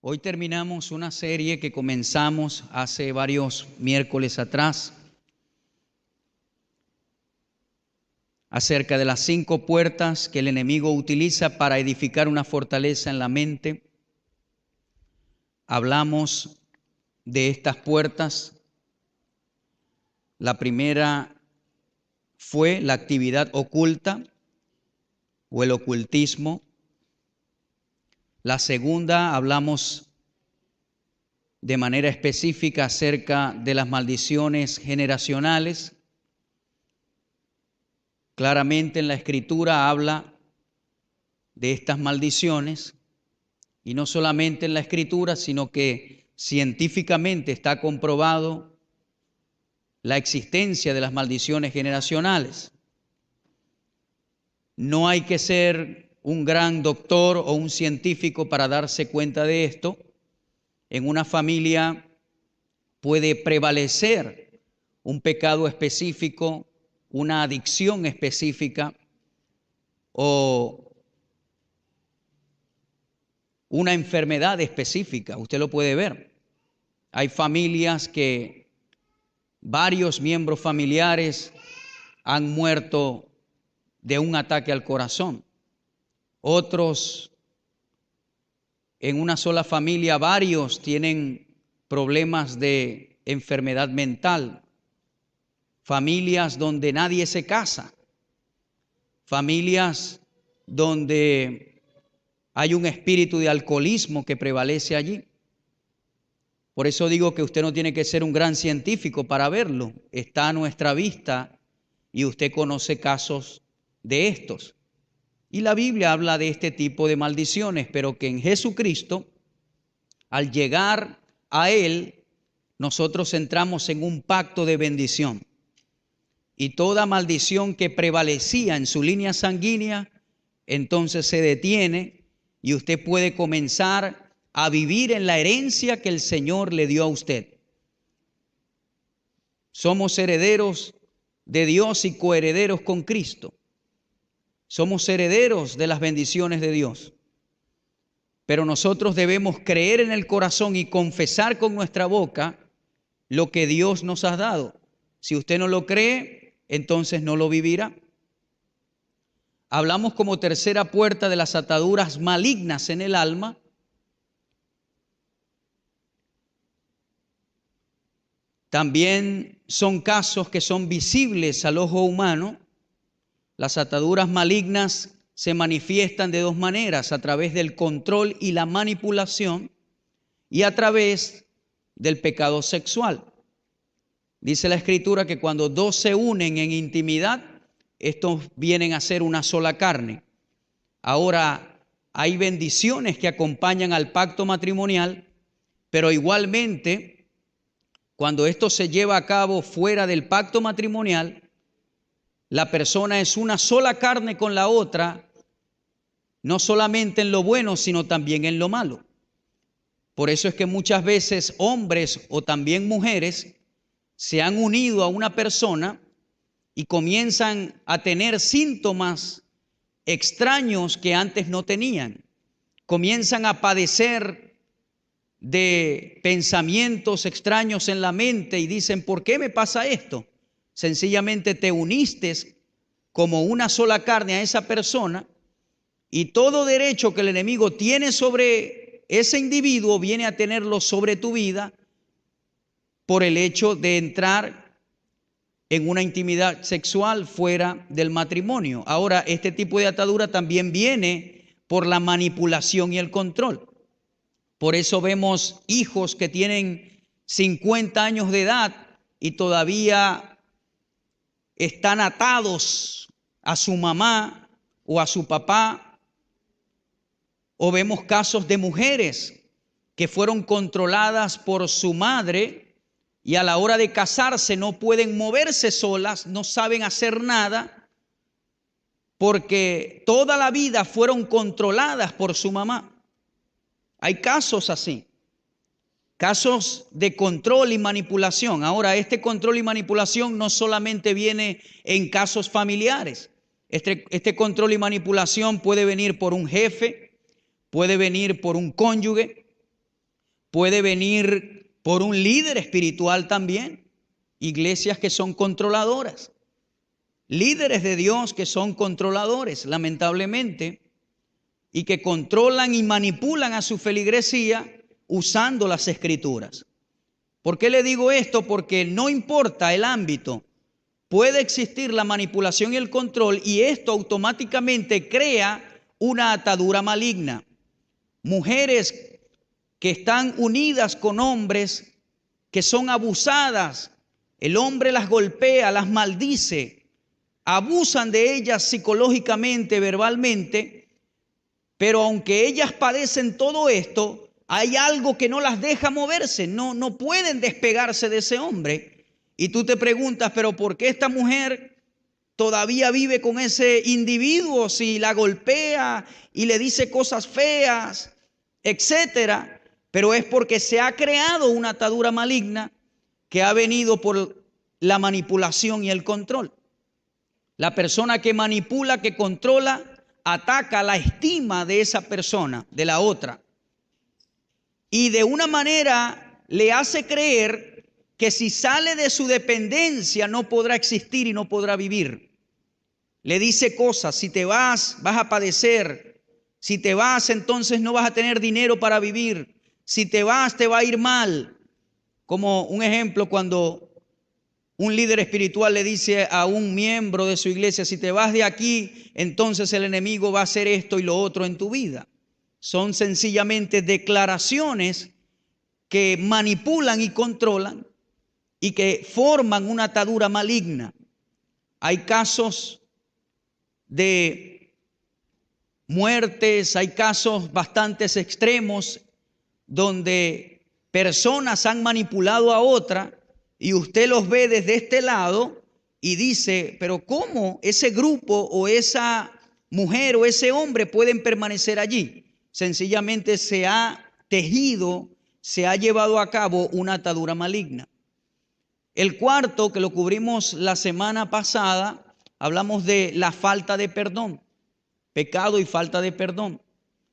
Hoy terminamos una serie que comenzamos hace varios miércoles atrás acerca de las 5 puertas que el enemigo utiliza para edificar una fortaleza en la mente. Hablamos de estas puertas. La primera fue la actividad oculta o el ocultismo. La segunda, hablamos de manera específica acerca de las maldiciones generacionales. Claramente en la Escritura habla de estas maldiciones, y no solamente en la Escritura, sino que científicamente está comprobado la existencia de las maldiciones generacionales. No hay que ser un gran doctor o un científico para darse cuenta de esto. En una familia puede prevalecer un pecado específico, una adicción específica o una enfermedad específica. Usted lo puede ver. Hay familias que varios miembros familiares han muerto de un ataque al corazón. Otros, en una sola familia, varios tienen problemas de enfermedad mental. Familias donde nadie se casa. Familias donde hay un espíritu de alcoholismo que prevalece allí. Por eso digo que usted no tiene que ser un gran científico para verlo. Está a nuestra vista y usted conoce casos de estos. Y la Biblia habla de este tipo de maldiciones, pero que en Jesucristo, al llegar a Él, nosotros entramos en un pacto de bendición. Y toda maldición que prevalecía en su línea sanguínea, entonces se detiene y usted puede comenzar a vivir en la herencia que el Señor le dio a usted. Somos herederos de Dios y coherederos con Cristo. Somos herederos de las bendiciones de Dios. Pero nosotros debemos creer en el corazón y confesar con nuestra boca lo que Dios nos ha dado. Si usted no lo cree, entonces no lo vivirá. Hablamos como tercera puerta de las ataduras malignas en el alma. También son casos que son visibles al ojo humano. Las ataduras malignas se manifiestan de dos maneras: a través del control y la manipulación y a través del pecado sexual. Dice la Escritura que cuando dos se unen en intimidad, estos vienen a ser una sola carne. Ahora, hay bendiciones que acompañan al pacto matrimonial, pero igualmente, cuando esto se lleva a cabo fuera del pacto matrimonial, la persona es una sola carne con la otra, no solamente en lo bueno, sino también en lo malo. Por eso es que muchas veces hombres o también mujeres se han unido a una persona y comienzan a tener síntomas extraños que antes no tenían. Comienzan a padecer de pensamientos extraños en la mente y dicen: ¿por qué me pasa esto? Sencillamente te uniste como una sola carne a esa persona, y todo derecho que el enemigo tiene sobre ese individuo viene a tenerlo sobre tu vida por el hecho de entrar en una intimidad sexual fuera del matrimonio. Ahora, este tipo de atadura también viene por la manipulación y el control. Por eso vemos hijos que tienen 50 años de edad y todavía están atados a su mamá o a su papá. O vemos casos de mujeres que fueron controladas por su madre y a la hora de casarse no pueden moverse solas, no saben hacer nada, porque toda la vida fueron controladas por su mamá. Hay casos así. Casos de control y manipulación. Ahora, este control y manipulación no solamente viene en casos familiares. Este control y manipulación puede venir por un jefe, puede venir por un cónyuge, puede venir por un líder espiritual también. Iglesias que son controladoras, líderes de Dios que son controladores, lamentablemente, y que controlan y manipulan a su feligresía usando las escrituras. ¿Por qué le digo esto? Porque no importa el ámbito, puede existir la manipulación y el control, y esto automáticamente crea una atadura maligna. Mujeres que están unidas con hombres que son abusadas, el hombre las golpea, las maldice, abusan de ellas psicológicamente, verbalmente, pero aunque ellas padecen todo esto, hay algo que no las deja moverse, no pueden despegarse de ese hombre. Y tú te preguntas, pero ¿por qué esta mujer todavía vive con ese individuo si la golpea y le dice cosas feas, etcétera? Pero es porque se ha creado una atadura maligna que ha venido por la manipulación y el control. La persona que manipula, que controla, ataca la estima de esa persona, de la otra. Y de una manera le hace creer que si sale de su dependencia no podrá existir y no podrá vivir. Le dice cosas: si te vas, vas a padecer. Si te vas, entonces no vas a tener dinero para vivir. Si te vas, te va a ir mal. Como un ejemplo, cuando un líder espiritual le dice a un miembro de su iglesia: si te vas de aquí, entonces el enemigo va a hacer esto y lo otro en tu vida. Son sencillamente declaraciones que manipulan y controlan y que forman una atadura maligna. Hay casos de muertes, hay casos bastante extremos donde personas han manipulado a otra y usted los ve desde este lado y dice: pero ¿cómo ese grupo o esa mujer o ese hombre pueden permanecer allí? Sencillamente se ha tejido, se ha llevado a cabo una atadura maligna. El cuarto, que lo cubrimos la semana pasada, hablamos de la falta de perdón, pecado y falta de perdón.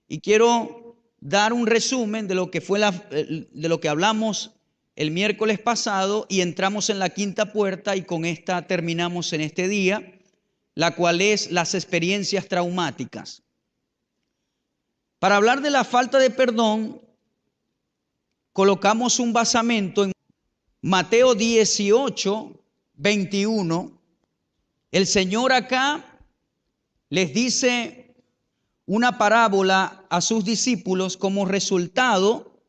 Y quiero dar un resumen de lo que fue de lo que hablamos el miércoles pasado, y entramos en la quinta puerta, y con esta terminamos en este día, la cual es las experiencias traumáticas. Para hablar de la falta de perdón, colocamos un basamento en Mateo 18, 21. El Señor acá les dice una parábola a sus discípulos como resultado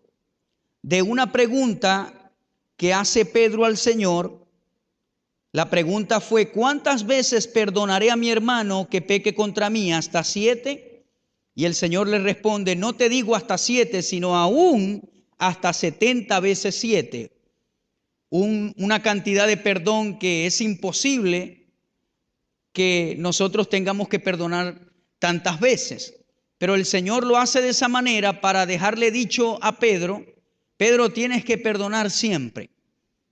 de una pregunta que hace Pedro al Señor. La pregunta fue: ¿cuántas veces perdonaré a mi hermano que peque contra mí? ¿Hasta 7? Y el Señor le responde: no te digo hasta 7, sino aún hasta 70 veces 7. Una cantidad de perdón que es imposible que nosotros tengamos que perdonar tantas veces. Pero el Señor lo hace de esa manera para dejarle dicho a Pedro: Pedro, tienes que perdonar siempre.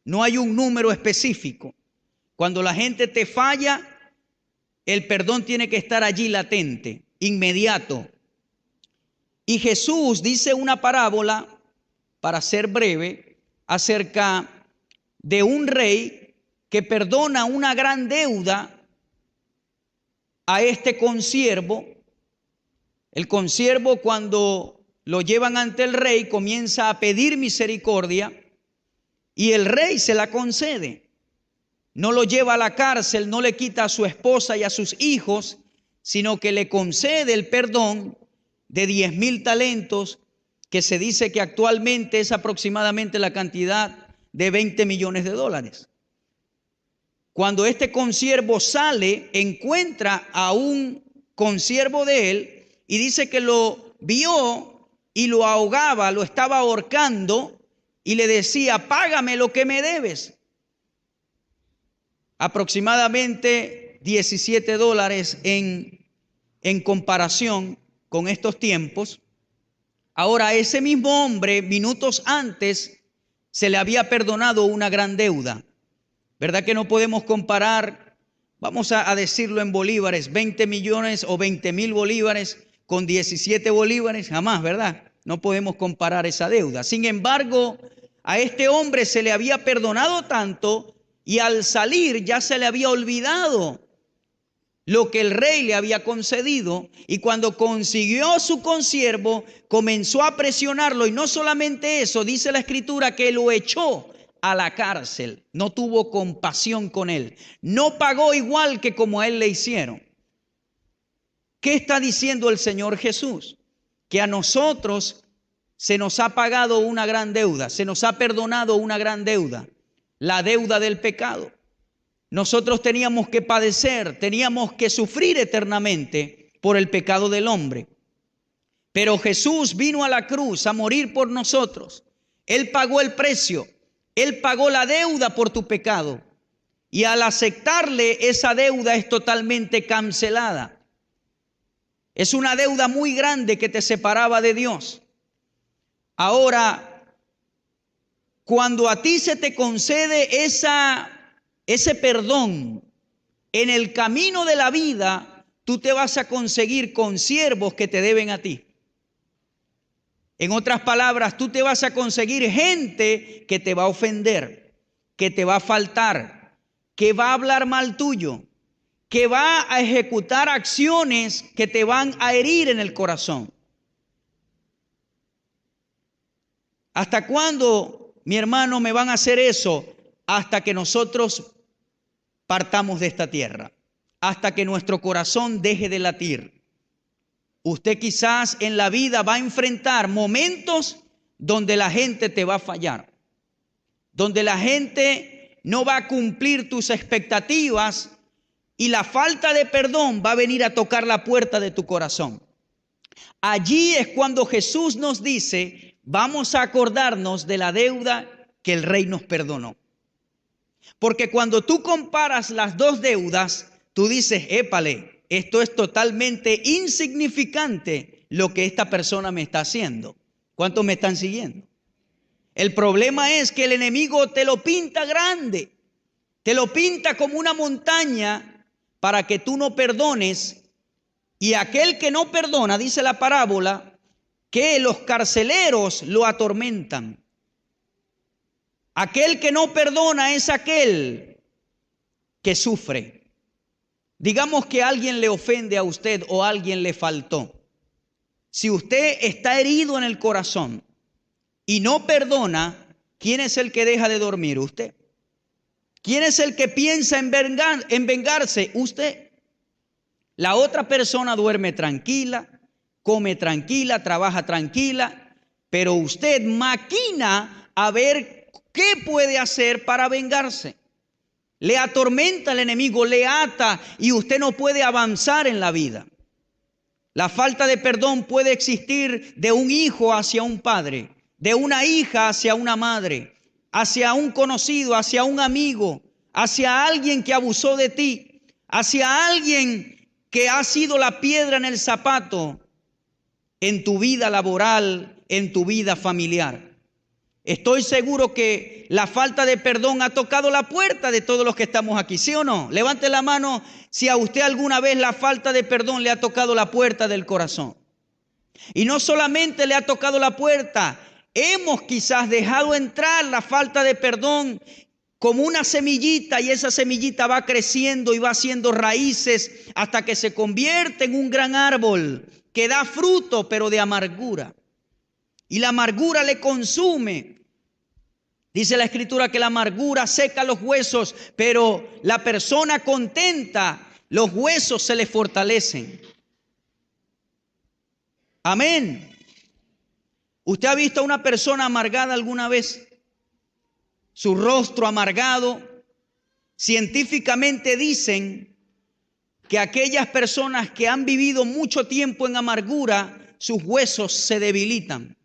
No hay un número específico. Cuando la gente te falla, el perdón tiene que estar allí latente, inmediato. Y Jesús dice una parábola, para ser breve, acerca de un rey que perdona una gran deuda a este consiervo. El consiervo, cuando lo llevan ante el rey, comienza a pedir misericordia y el rey se la concede. No lo lleva a la cárcel, no le quita a su esposa y a sus hijos, sino que le concede el perdón de 10,000 talentos, que se dice que actualmente es aproximadamente la cantidad de 20 millones de dólares. Cuando este consiervo sale, encuentra a un consiervo de él y dice que lo vio y lo ahogaba, lo estaba ahorcando y le decía: págame lo que me debes. Aproximadamente 17 dólares en comparación con estos tiempos. Ahora, ese mismo hombre, minutos antes, se le había perdonado una gran deuda. ¿Verdad que no podemos comparar, vamos a decirlo en bolívares, 20 millones o 20,000 bolívares con 17 bolívares? Jamás, ¿verdad? No podemos comparar esa deuda. Sin embargo, a este hombre se le había perdonado tanto y al salir ya se le había olvidado lo que el rey le había concedido, y cuando consiguió su consiervo comenzó a presionarlo, y no solamente eso, dice la escritura que lo echó a la cárcel. No tuvo compasión con él, no pagó igual que como a él le hicieron. ¿Qué está diciendo el Señor Jesús? Que a nosotros se nos ha pagado una gran deuda, se nos ha perdonado una gran deuda, la deuda del pecado. Nosotros teníamos que padecer, teníamos que sufrir eternamente por el pecado del hombre. Pero Jesús vino a la cruz a morir por nosotros. Él pagó el precio, Él pagó la deuda por tu pecado. Y al aceptarle, esa deuda es totalmente cancelada. Es una deuda muy grande que te separaba de Dios. Ahora, cuando a ti se te concede ese perdón en el camino de la vida, tú te vas a conseguir consiervos que te deben a ti. En otras palabras, tú te vas a conseguir gente que te va a ofender, que te va a faltar, que va a hablar mal tuyo, que va a ejecutar acciones que te van a herir en el corazón. ¿Hasta cuándo, mi hermano, me van a hacer eso? Hasta que nosotros partamos de esta tierra, hasta que nuestro corazón deje de latir. Usted quizás en la vida va a enfrentar momentos donde la gente te va a fallar, donde la gente no va a cumplir tus expectativas y la falta de perdón va a venir a tocar la puerta de tu corazón. Allí es cuando Jesús nos dice, vamos a acordarnos de la deuda que el Rey nos perdonó. Porque cuando tú comparas las dos deudas, tú dices, épale, esto es totalmente insignificante lo que esta persona me está haciendo. ¿Cuántos me están siguiendo? El problema es que el enemigo te lo pinta grande, te lo pinta como una montaña para que tú no perdones. Y aquel que no perdona, dice la parábola, que los carceleros lo atormentan. Aquel que no perdona es aquel que sufre. Digamos que alguien le ofende a usted o alguien le faltó. Si usted está herido en el corazón y no perdona, ¿quién es el que deja de dormir? Usted. ¿Quién es el que piensa en vengarse? Usted. La otra persona duerme tranquila, come tranquila, trabaja tranquila, pero usted maquina a ver qué puede hacer para vengarse. Le atormenta el enemigo, le ata y usted no puede avanzar en la vida. La falta de perdón puede existir de un hijo hacia un padre, de una hija hacia una madre, hacia un conocido, hacia un amigo, hacia alguien que abusó de ti, hacia alguien que ha sido la piedra en el zapato en tu vida laboral, en tu vida familiar. Estoy seguro que la falta de perdón ha tocado la puerta de todos los que estamos aquí, ¿sí o no? Levante la mano si a usted alguna vez la falta de perdón le ha tocado la puerta del corazón. Y no solamente le ha tocado la puerta, hemos quizás dejado entrar la falta de perdón como una semillita, y esa semillita va creciendo y va haciendo raíces hasta que se convierte en un gran árbol que da fruto, pero de amargura. Y la amargura le consume. Dice la escritura que la amargura seca los huesos, pero la persona contenta, los huesos se le fortalecen. Amén. ¿Usted ha visto a una persona amargada alguna vez? Su rostro amargado. Científicamente dicen que aquellas personas que han vivido mucho tiempo en amargura, sus huesos se debilitan.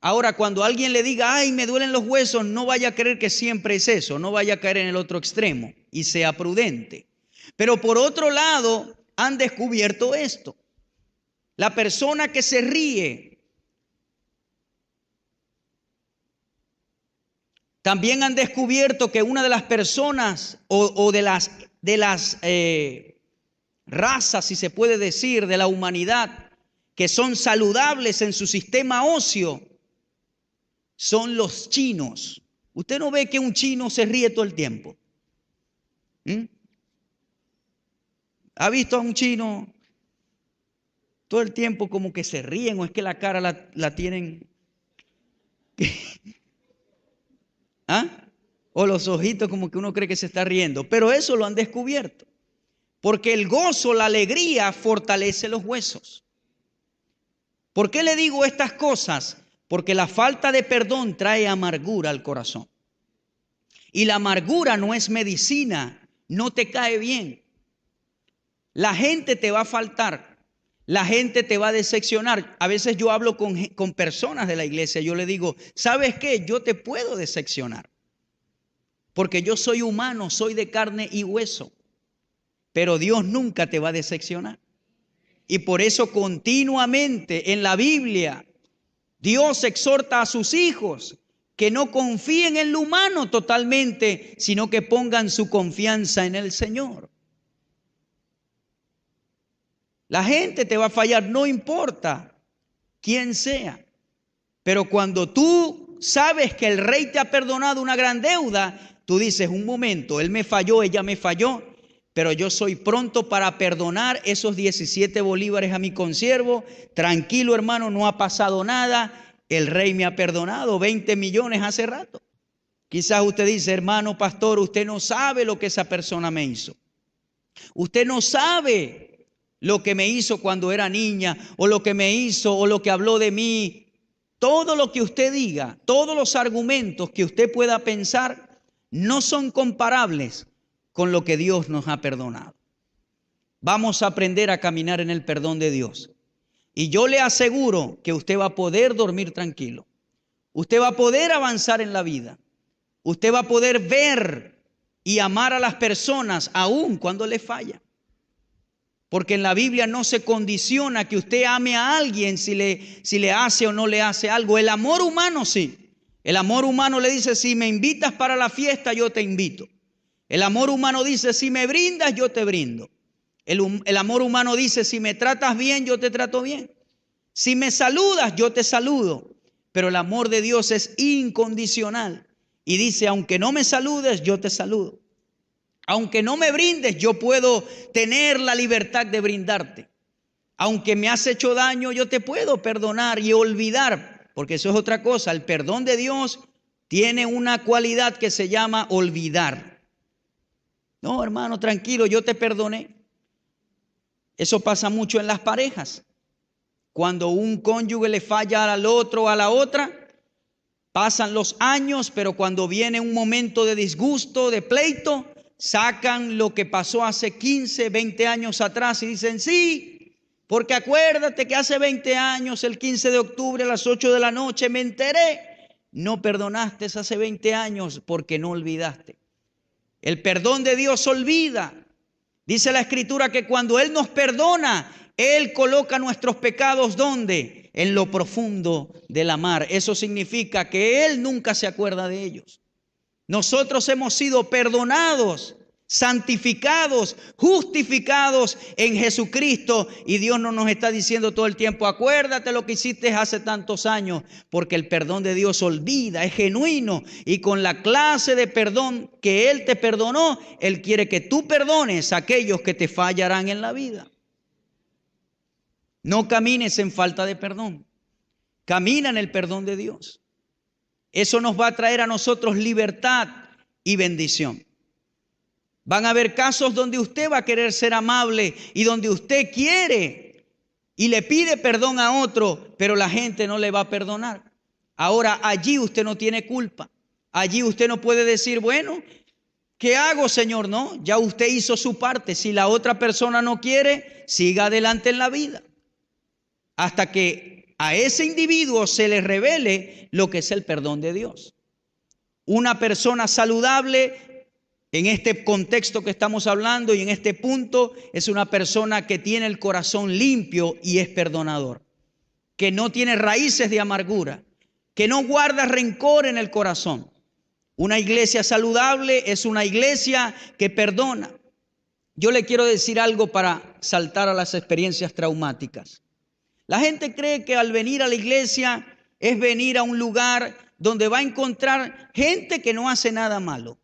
Ahora, cuando alguien le diga, ay, me duelen los huesos, no vaya a creer que siempre es eso, no vaya a caer en el otro extremo y sea prudente. Pero por otro lado, han descubierto esto. La persona que se ríe, también han descubierto que una de las personas o de las razas, si se puede decir, de la humanidad, que son saludables en su sistema óseo, son los chinos. Usted no ve que un chino se ríe todo el tiempo. ¿Ha visto a un chino todo el tiempo como que se ríen o es que la cara la tienen? ¿Ah? O los ojitos como que uno cree que se está riendo. Pero eso lo han descubierto. Porque el gozo, la alegría fortalece los huesos. ¿Por qué le digo estas cosas? Porque la falta de perdón trae amargura al corazón. Y la amargura no es medicina, no te cae bien. La gente te va a faltar, la gente te va a decepcionar. A veces yo hablo con personas de la iglesia, yo le digo, ¿sabes qué? Yo te puedo decepcionar. Porque yo soy humano, soy de carne y hueso. Pero Dios nunca te va a decepcionar. Y por eso continuamente en la Biblia, Dios exhorta a sus hijos que no confíen en lo humano totalmente, sino que pongan su confianza en el Señor. La gente te va a fallar, no importa quién sea. Pero cuando tú sabes que el rey te ha perdonado una gran deuda, tú dices, un momento, él me falló, ella me falló, pero yo soy pronto para perdonar esos 17 bolívares a mi consiervo. Tranquilo, hermano, no ha pasado nada. El rey me ha perdonado 20 millones hace rato. Quizás usted dice, hermano pastor, usted no sabe lo que esa persona me hizo. Usted no sabe lo que me hizo cuando era niña, o lo que me hizo, o lo que habló de mí. Todo lo que usted diga, todos los argumentos que usted pueda pensar, no son comparables con lo que Dios nos ha perdonado. Vamos a aprender a caminar en el perdón de Dios. Y yo le aseguro que usted va a poder dormir tranquilo. Usted va a poder avanzar en la vida. Usted va a poder ver y amar a las personas aun cuando le falla. Porque en la Biblia no se condiciona que usted ame a alguien si le hace o no le hace algo. El amor humano sí. El amor humano le dice, si me invitas para la fiesta, yo te invito. El amor humano dice, si me brindas, yo te brindo. El amor humano dice, si me tratas bien, yo te trato bien. Si me saludas, yo te saludo. Pero el amor de Dios es incondicional. Y dice, aunque no me saludes, yo te saludo. Aunque no me brindes, yo puedo tener la libertad de brindarte. Aunque me has hecho daño, yo te puedo perdonar y olvidar. Porque eso es otra cosa. El perdón de Dios tiene una cualidad que se llama olvidar. No, hermano, tranquilo, yo te perdoné. Eso pasa mucho en las parejas. Cuando un cónyuge le falla al otro o a la otra, pasan los años, pero cuando viene un momento de disgusto, de pleito, sacan lo que pasó hace 15, 20 años atrás y dicen, sí, porque acuérdate que hace 20 años, el 15 de octubre a las 8 de la noche, me enteré. No perdonaste hace 20 años porque no olvidaste. El perdón de Dios olvida. Dice la Escritura que cuando Él nos perdona, Él coloca nuestros pecados ¿dónde? En lo profundo de la mar. Eso significa que Él nunca se acuerda de ellos. Nosotros hemos sido perdonados, santificados, justificados en Jesucristo. Y Dios no nos está diciendo todo el tiempo, acuérdate lo que hiciste hace tantos años. Porque el perdón de Dios olvida, es genuino. Y con la clase de perdón que Él te perdonó, Él quiere que tú perdones a aquellos que te fallarán en la vida. No camines en falta de perdón. Camina en el perdón de Dios. Eso nos va a traer a nosotros libertad y bendición. Van a haber casos donde usted va a querer ser amable y donde usted quiere y le pide perdón a otro, pero la gente no le va a perdonar. Ahora, allí usted no tiene culpa. Allí usted no puede decir, bueno, ¿qué hago, Señor? No, ya usted hizo su parte. Si la otra persona no quiere, siga adelante en la vida. Hasta que a ese individuo se le revele lo que es el perdón de Dios. Una persona saludable en este contexto que estamos hablando y en este punto es una persona que tiene el corazón limpio y es perdonador, que no tiene raíces de amargura, que no guarda rencor en el corazón. Una iglesia saludable es una iglesia que perdona. Yo le quiero decir algo para saltar a las experiencias traumáticas. La gente cree que al venir a la iglesia es venir a un lugar donde va a encontrar gente que no hace nada malo.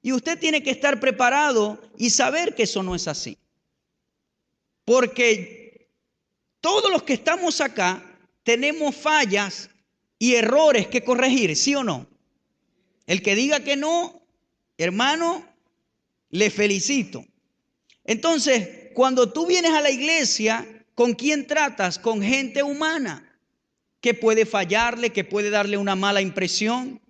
Y usted tiene que estar preparado y saber que eso no es así. Porque todos los que estamos acá tenemos fallas y errores que corregir, ¿sí o no? El que diga que no, hermano, le felicito. Entonces, cuando tú vienes a la iglesia, ¿con quién tratas? Con gente humana que puede fallarle, que puede darle una mala impresión,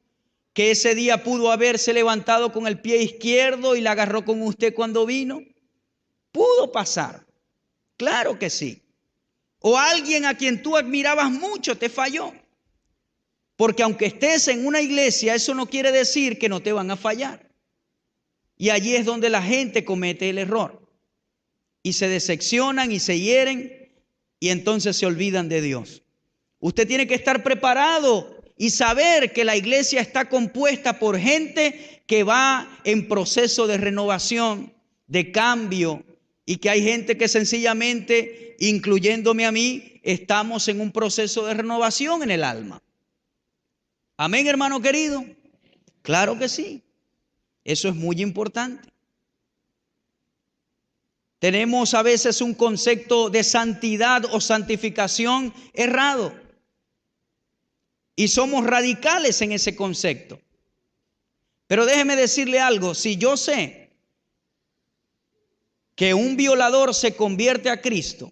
que ese día pudo haberse levantado con el pie izquierdo y la agarró con usted cuando vino. Pudo pasar, claro que sí. O alguien a quien tú admirabas mucho te falló. Porque aunque estés en una iglesia, eso no quiere decir que no te van a fallar. Y allí es donde la gente comete el error. Y se decepcionan y se hieren y entonces se olvidan de Dios. Usted tiene que estar preparado y saber que la iglesia está compuesta por gente que va en proceso de renovación, de cambio, y que hay gente que sencillamente, incluyéndome a mí, estamos en un proceso de renovación en el alma. Amén, hermano querido. Claro que sí. Eso es muy importante. Tenemos a veces un concepto de santidad o santificación errado. Y somos radicales en ese concepto. Pero déjeme decirle algo. Si yo sé que un violador se convierte a Cristo,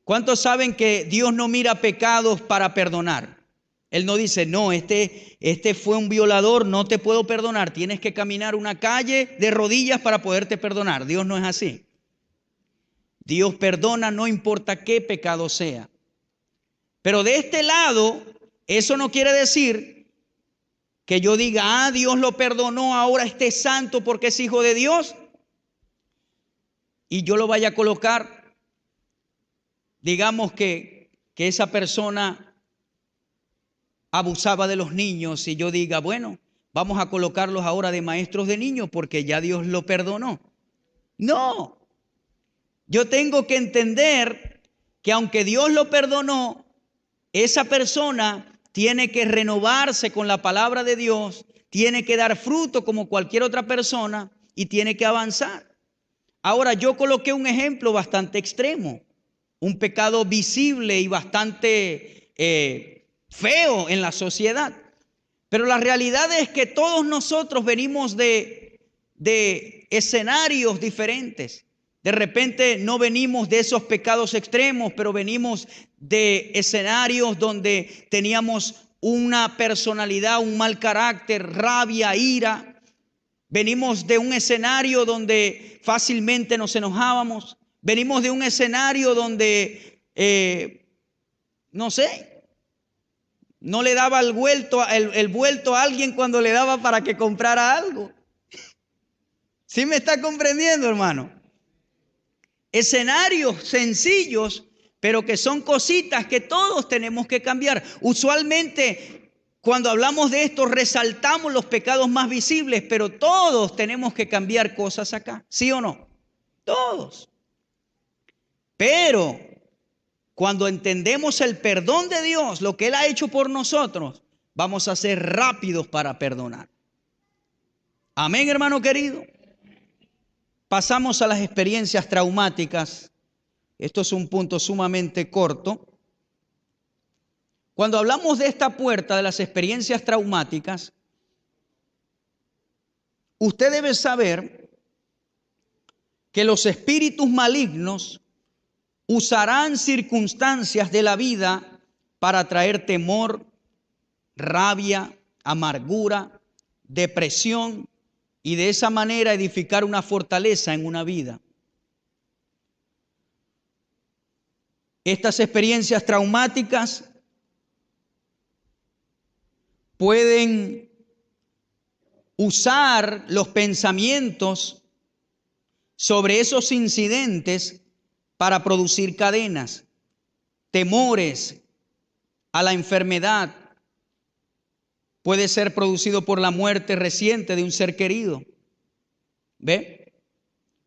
¿cuántos saben que Dios no mira pecados para perdonar? Él no dice, no, este fue un violador, no te puedo perdonar. Tienes que caminar una calle de rodillas para poderte perdonar. Dios no es así. Dios perdona no importa qué pecado sea. Pero de este lado, eso no quiere decir que yo diga, Dios lo perdonó, ahora este es santo porque es hijo de Dios. Y yo lo vaya a colocar, digamos que esa persona abusaba de los niños y yo diga, bueno, vamos a colocarlos ahora de maestros de niños porque ya Dios lo perdonó. No, yo tengo que entender que aunque Dios lo perdonó, esa persona tiene que renovarse con la palabra de Dios, tiene que dar fruto como cualquier otra persona y tiene que avanzar. Ahora yo coloqué un ejemplo bastante extremo, un pecado visible y bastante feo en la sociedad. Pero la realidad es que todos nosotros venimos de escenarios diferentes. De repente no venimos de esos pecados extremos, pero venimos de escenarios donde teníamos una personalidad, un mal carácter, rabia, ira. Venimos de un escenario donde fácilmente nos enojábamos. Venimos de un escenario donde, no sé, no le daba el vuelto a alguien cuando le daba para que comprara algo. ¿Sí me está comprendiendo, hermano? Escenarios sencillos, pero que son cositas que todos tenemos que cambiar. Usualmente, cuando hablamos de esto, resaltamos los pecados más visibles, pero todos tenemos que cambiar cosas acá, ¿sí o no? Todos. Pero cuando entendemos el perdón de Dios, lo que Él ha hecho por nosotros, vamos a ser rápidos para perdonar. Amén, hermano querido. Pasamos a las experiencias traumáticas. Esto es un punto sumamente corto. Cuando hablamos de esta puerta de las experiencias traumáticas, usted debe saber que los espíritus malignos usarán circunstancias de la vida para traer temor, rabia, amargura, depresión y de esa manera edificar una fortaleza en una vida. Estas experiencias traumáticas pueden usar los pensamientos sobre esos incidentes para producir cadenas, temores a la enfermedad. Puede ser producido por la muerte reciente de un ser querido. ¿Ve?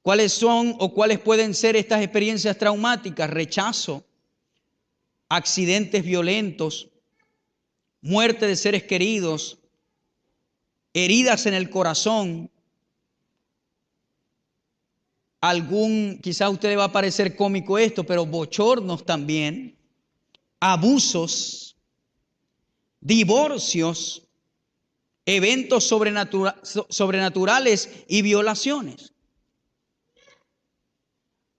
¿Cuáles son o cuáles pueden ser estas experiencias traumáticas? Rechazo, accidentes violentos, muerte de seres queridos, heridas en el corazón, quizá a usted le va a parecer cómico esto, pero bochornos también, abusos, divorcios, eventos sobrenaturales y violaciones.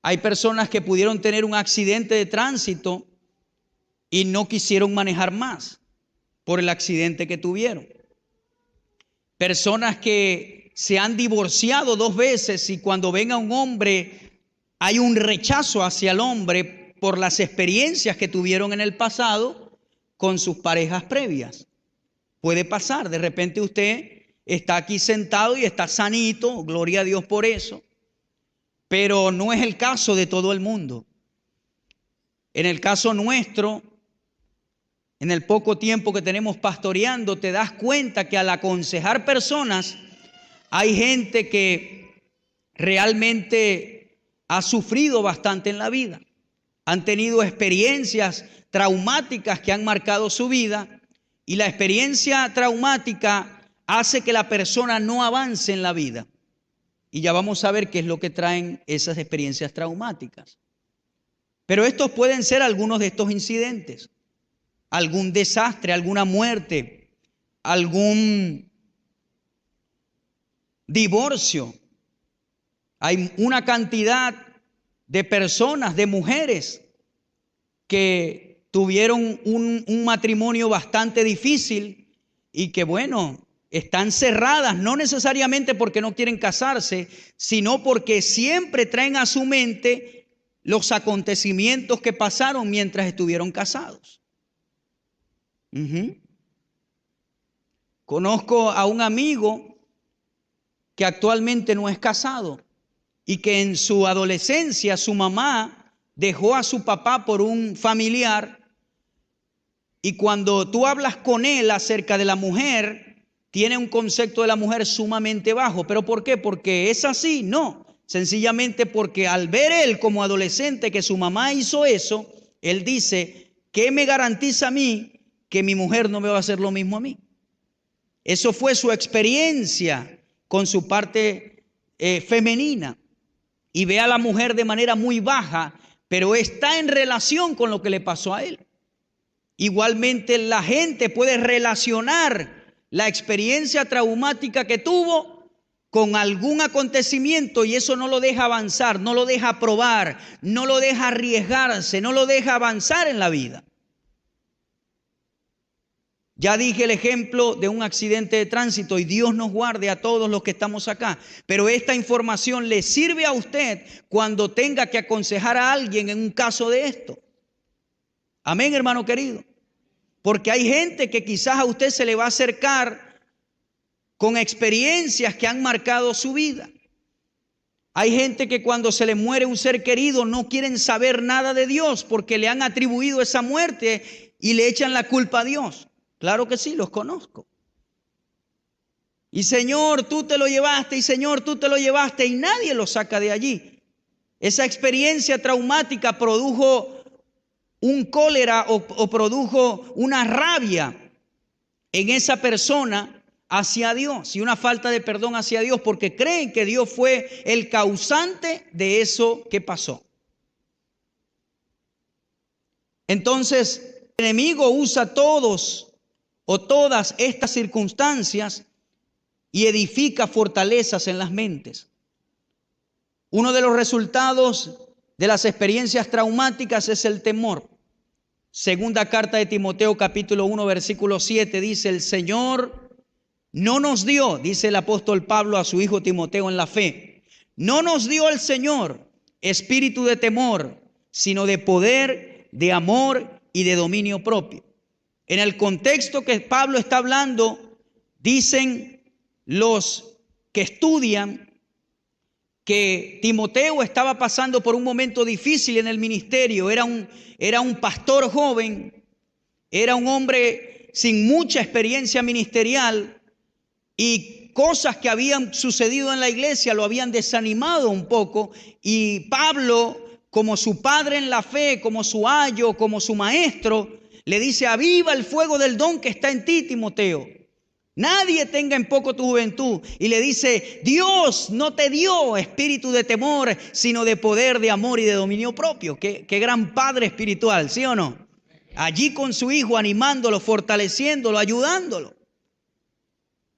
Hay personas que pudieron tener un accidente de tránsito y no quisieron manejar más por el accidente que tuvieron. Personas que se han divorciado 2 veces y cuando ven a un hombre hay un rechazo hacia el hombre por las experiencias que tuvieron en el pasado con sus parejas previas. Puede pasar, de repente usted está aquí sentado y está sanito, gloria a Dios por eso, pero no es el caso de todo el mundo. En el caso nuestro, en el poco tiempo que tenemos pastoreando, te das cuenta que al aconsejar personas, hay gente que realmente ha sufrido bastante en la vida. Han tenido experiencias traumáticas que han marcado su vida y la experiencia traumática hace que la persona no avance en la vida. Y ya vamos a ver qué es lo que traen esas experiencias traumáticas. Pero estos pueden ser algunos de estos incidentes. Algún desastre, alguna muerte, algún divorcio. Hay una cantidad de personas, de mujeres, que tuvieron un matrimonio bastante difícil y que, bueno, están cerradas, no necesariamente porque no quieren casarse, sino porque siempre traen a su mente los acontecimientos que pasaron mientras estuvieron casados. Conozco a un amigo que actualmente no es casado y que en su adolescencia su mamá dejó a su papá por un familiar, y cuando tú hablas con él acerca de la mujer, tiene un concepto de la mujer sumamente bajo. ¿Pero por qué? ¿Porque es así? No, sencillamente porque al ver él como adolescente que su mamá hizo eso, él dice, ¿qué me garantiza a mí que mi mujer no me va a hacer lo mismo a mí? Eso fue su experiencia con su parte femenina. Y ve a la mujer de manera muy baja, pero está en relación con lo que le pasó a él. Igualmente la gente puede relacionar la experiencia traumática que tuvo con algún acontecimiento y eso no lo deja avanzar, no lo deja probar, no lo deja arriesgarse, no lo deja avanzar en la vida. Ya dije el ejemplo de un accidente de tránsito y Dios nos guarde a todos los que estamos acá. Pero esta información le sirve a usted cuando tenga que aconsejar a alguien en un caso de esto. Amén, hermano querido. Porque hay gente que quizás a usted se le va a acercar con experiencias que han marcado su vida. Hay gente que cuando se le muere un ser querido no quieren saber nada de Dios porque le han atribuido esa muerte y le echan la culpa a Dios. Claro que sí, los conozco. Y Señor, tú te lo llevaste, y Señor, tú te lo llevaste, y nadie lo saca de allí. Esa experiencia traumática produjo un cólera o produjo una rabia en esa persona hacia Dios y una falta de perdón hacia Dios porque creen que Dios fue el causante de eso que pasó. Entonces, el enemigo usa todos o todas estas circunstancias y edifica fortalezas en las mentes. Uno de los resultados de las experiencias traumáticas es el temor. Segunda carta de Timoteo capítulo 1 versículo 7 dice: el Señor no nos dio, dice el apóstol Pablo a su hijo Timoteo en la fe, no nos dio el Señor espíritu de temor, sino de poder, de amor y de dominio propio. En el contexto que Pablo está hablando, dicen los que estudian que Timoteo estaba pasando por un momento difícil en el ministerio. Era un pastor joven, era un hombre sin mucha experiencia ministerial y cosas que habían sucedido en la iglesia lo habían desanimado un poco, y Pablo, como su padre en la fe, como su ayo, como su maestro, le dice: aviva el fuego del don que está en ti, Timoteo. Nadie tenga en poco tu juventud. Y le dice: Dios no te dio espíritu de temor, sino de poder, de amor y de dominio propio. Qué gran padre espiritual, ¿sí o no? Allí con su hijo, animándolo, fortaleciéndolo, ayudándolo.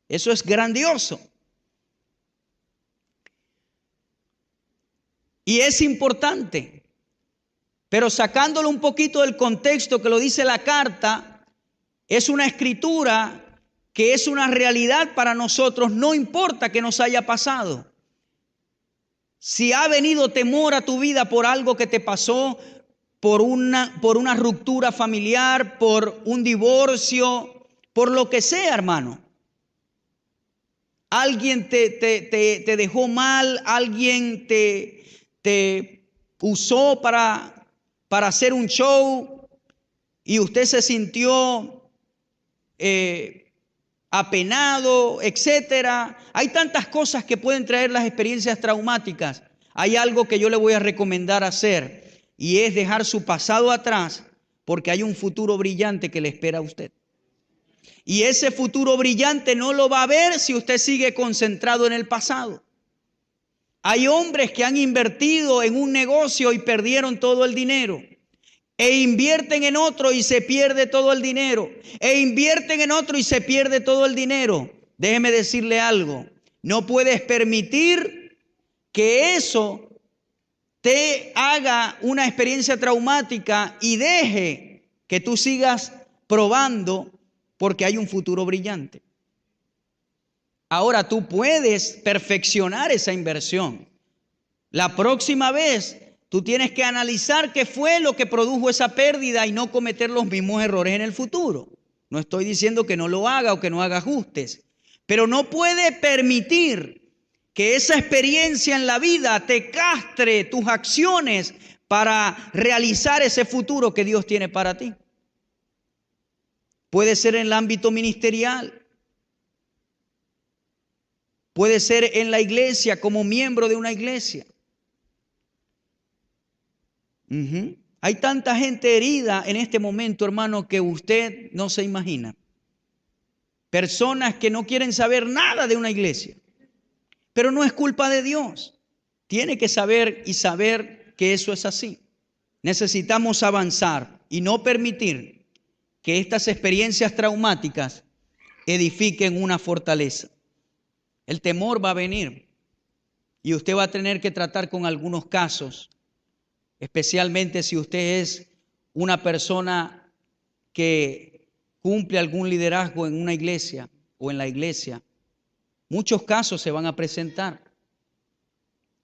Eso es grandioso. Y es importante. Pero sacándolo un poquito del contexto que lo dice la carta, es una escritura que es una realidad para nosotros, no importa que nos haya pasado. Si ha venido temor a tu vida por algo que te pasó, por una ruptura familiar, por un divorcio, por lo que sea, hermano. Alguien te dejó mal, alguien te usó para hacer un show y usted se sintió apenado, etcétera. Hay tantas cosas que pueden traer las experiencias traumáticas. Hay algo que yo le voy a recomendar hacer, y es dejar su pasado atrás, porque hay un futuro brillante que le espera a usted. Y ese futuro brillante no lo va a ver si usted sigue concentrado en el pasado. Hay hombres que han invertido en un negocio y perdieron todo el dinero. E invierten en otro y se pierde todo el dinero. E invierten en otro y se pierde todo el dinero. Déjeme decirle algo. No puedes permitir que eso te haga una experiencia traumática y deje que tú sigas probando, porque hay un futuro brillante. Ahora tú puedes perfeccionar esa inversión. La próxima vez tú tienes que analizar qué fue lo que produjo esa pérdida y no cometer los mismos errores en el futuro. No estoy diciendo que no lo haga o que no haga ajustes, pero no puede permitir que esa experiencia en la vida te castre tus acciones para realizar ese futuro que Dios tiene para ti. Puede ser en el ámbito ministerial. Puede ser en la iglesia, como miembro de una iglesia. Hay tanta gente herida en este momento, hermano, que usted no se imagina. Personas que no quieren saber nada de una iglesia. Pero no es culpa de Dios. Tiene que saber que eso es así. Necesitamos avanzar y no permitir que estas experiencias traumáticas edifiquen una fortaleza. El temor va a venir y usted va a tener que tratar con algunos casos, especialmente si usted es una persona que cumple algún liderazgo en una iglesia o en la iglesia. Muchos casos se van a presentar,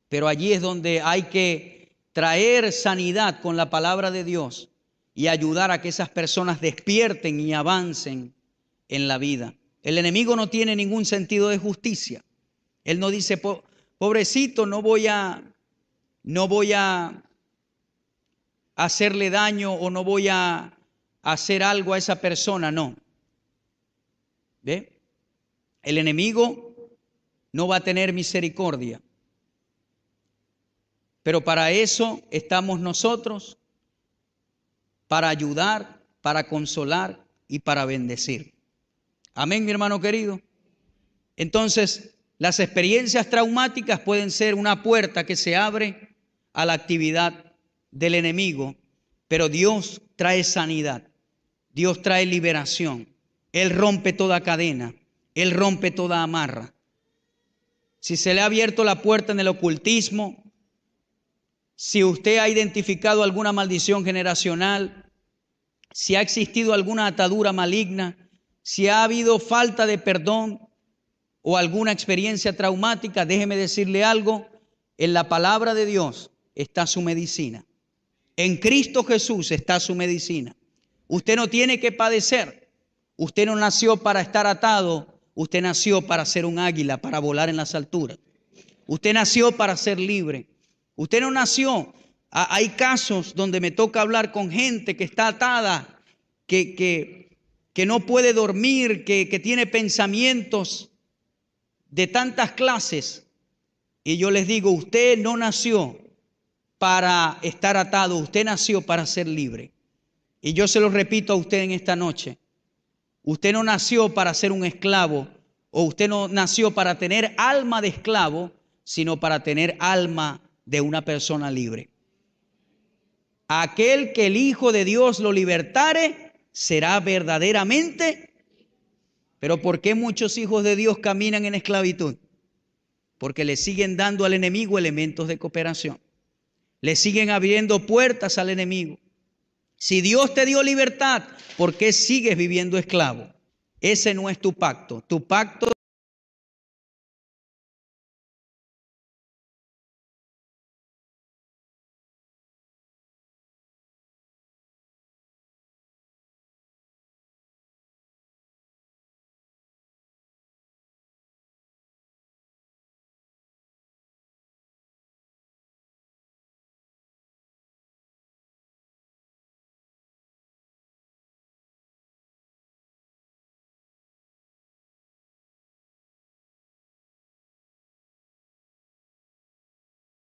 pero allí es donde hay que traer sanidad con la palabra de Dios y ayudar a que esas personas despierten y avancen en la vida. El enemigo no tiene ningún sentido de justicia. Él no dice: pobrecito, no voy a hacerle daño o no voy a hacer algo a esa persona. No. ¿Ve? El enemigo no va a tener misericordia. Pero para eso estamos nosotros, para ayudar, para consolar y para bendecir. Amén, mi hermano querido. Entonces, las experiencias traumáticas pueden ser una puerta que se abre a la actividad del enemigo, pero Dios trae sanidad, Dios trae liberación. Él rompe toda cadena, Él rompe toda amarra. Si se le ha abierto la puerta en el ocultismo, si usted ha identificado alguna maldición generacional, si ha existido alguna atadura maligna, si ha habido falta de perdón o alguna experiencia traumática, déjeme decirle algo: en la palabra de Dios está su medicina. En Cristo Jesús está su medicina. Usted no tiene que padecer. Usted no nació para estar atado. Usted nació para ser un águila, para volar en las alturas. Usted nació para ser libre. Usted no nació. Hay casos donde me toca hablar con gente que está atada, que no puede dormir, que tiene pensamientos de tantas clases. Y yo les digo, usted no nació para estar atado, usted nació para ser libre. Y yo se lo repito a usted en esta noche. Usted no nació para ser un esclavo, o usted no nació para tener alma de esclavo, sino para tener alma de una persona libre. Aquel que el Hijo de Dios lo libertare será verdaderamente. Pero ¿por qué muchos hijos de Dios caminan en esclavitud? Porque le siguen dando al enemigo elementos de cooperación. Le siguen abriendo puertas al enemigo. Si Dios te dio libertad, ¿por qué sigues viviendo esclavo? Ese no es tu pacto. Tu pacto